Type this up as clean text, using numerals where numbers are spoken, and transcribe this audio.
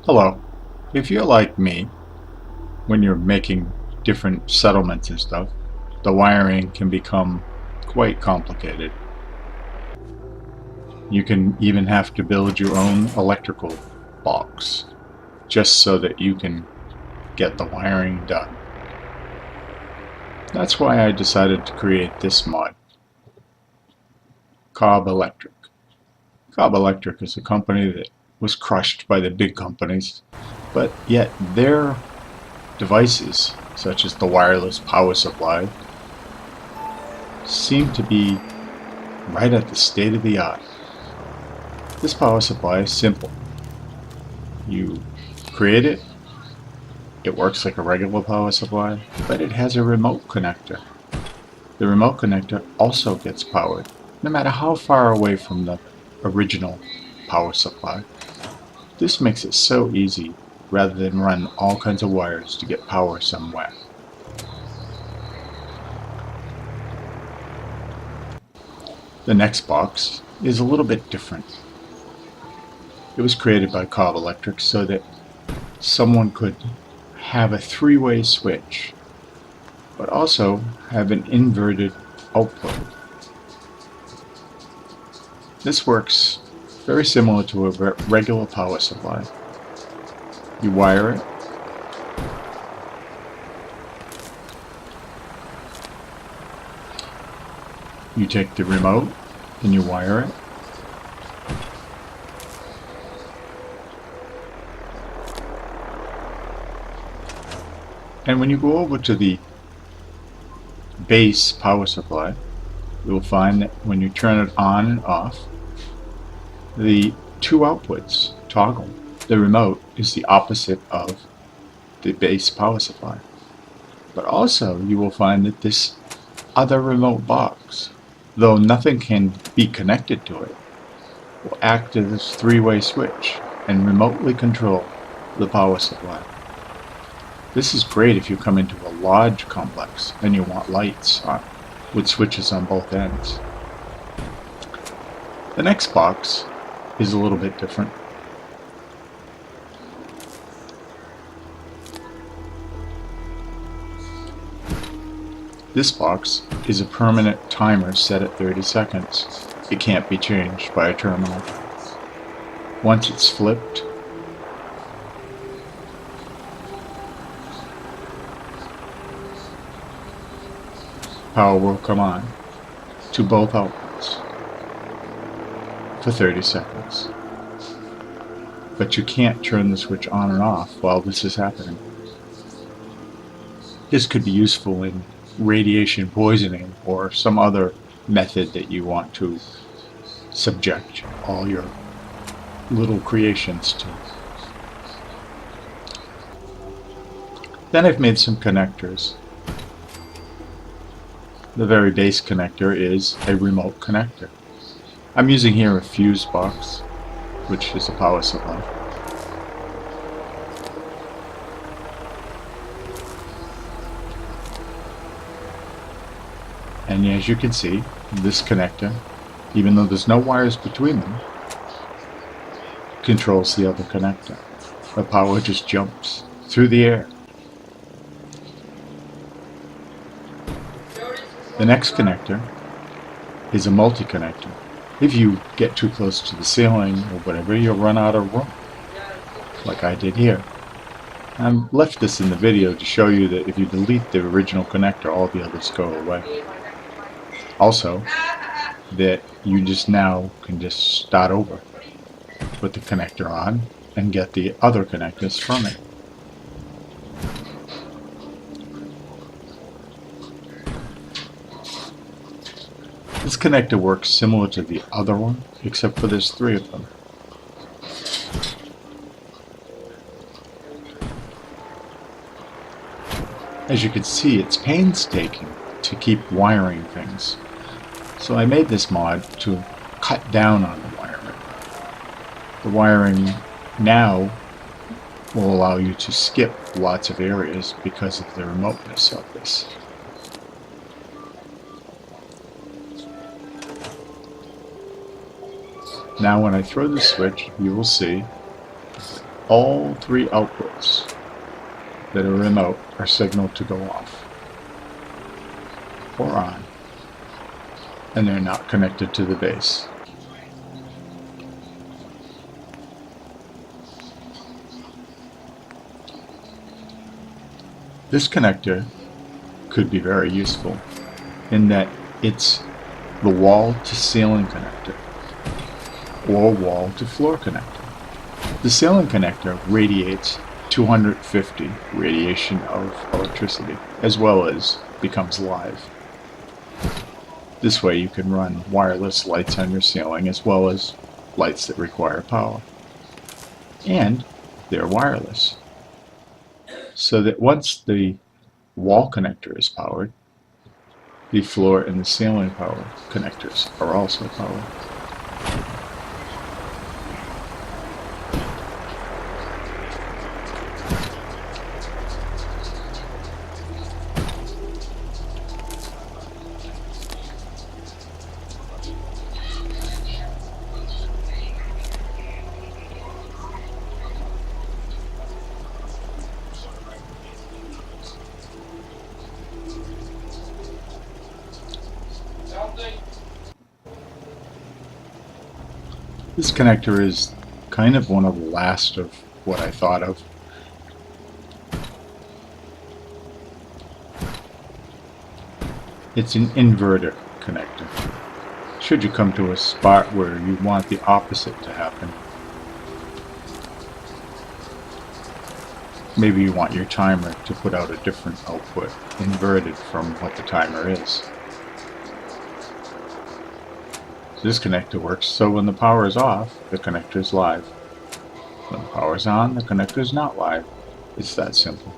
Hello. If you're like me, when you're making different settlements and stuff, the wiring can become quite complicated. You can even have to build your own electrical box just so that you can get the wiring done. That's why I decided to create this mod, COB Electric. COB Electric is a company that was crushed by the big companies, but yet their devices, such as the wireless power supply, seem to be right at the state of the art. This power supply is simple. You create it, it works like a regular power supply, but it has a remote connector. The remote connector also gets powered, no matter how far away from the original power supply. This makes it so easy rather than run all kinds of wires to get power somewhere. The next box is a little bit different. It was created by COB Electric so that someone could have a three-way switch, but also have an inverted output. This works very similar to a regular power supply. You wire it, you take the remote and you wire it, and when you go over to the base power supply, you will find that when you turn it on and off, the two outputs toggle. The remote is the opposite of the base power supply. But also you will find that this other remote box, though nothing can be connected to it, will act as a three-way switch and remotely control the power supply. This is great if you come into a large complex and you want lights on with switches on both ends. The next box is a little bit different. This box is a permanent timer set at 30 seconds. It can't be changed by a terminal. Once it's flipped, power will come on to both outputs for 30 seconds. But you can't turn the switch on and off while this is happening. This could be useful in radiation poisoning or some other method that you want to subject all your little creations to. Then I've made some connectors. The very base connector is a remote connector. I'm using here a fuse box, which is a power supply. And as you can see, this connector, even though there's no wires between them, controls the other connector. The power just jumps through the air. The next connector is a multi-connector. If you get too close to the ceiling or whatever, you'll run out of room, like I did here. I left this in the video to show you that if you delete the original connector, all the others go away. Also, that you just now can just start over, put the connector on, and get the other connectors from it. This connector works similar to the other one, except for there's three of them. As you can see, it's painstaking to keep wiring things. So I made this mod to cut down on the wiring. The wiring now will allow you to skip lots of areas because of the remoteness of this. Now when I throw the switch, you will see all three outputs that are remote are signaled to go off or on, and they're not connected to the base. This connector could be very useful in that it's the wall to ceiling connector or wall to floor connector. The ceiling connector radiates 250 radiation of electricity, as well as becomes live. This way you can run wireless lights on your ceiling as well as lights that require power. And they're wireless, so that once the wall connector is powered, the floor and the ceiling power connectors are also powered. This connector is kind of one of the last of what I thought of. It's an inverter connector. Should you come to a spot where you want the opposite to happen, maybe you want your timer to put out a different output, inverted from what the timer is. This connector works so when the power is off, the connector is live. When the power is on, the connector is not live. It's that simple.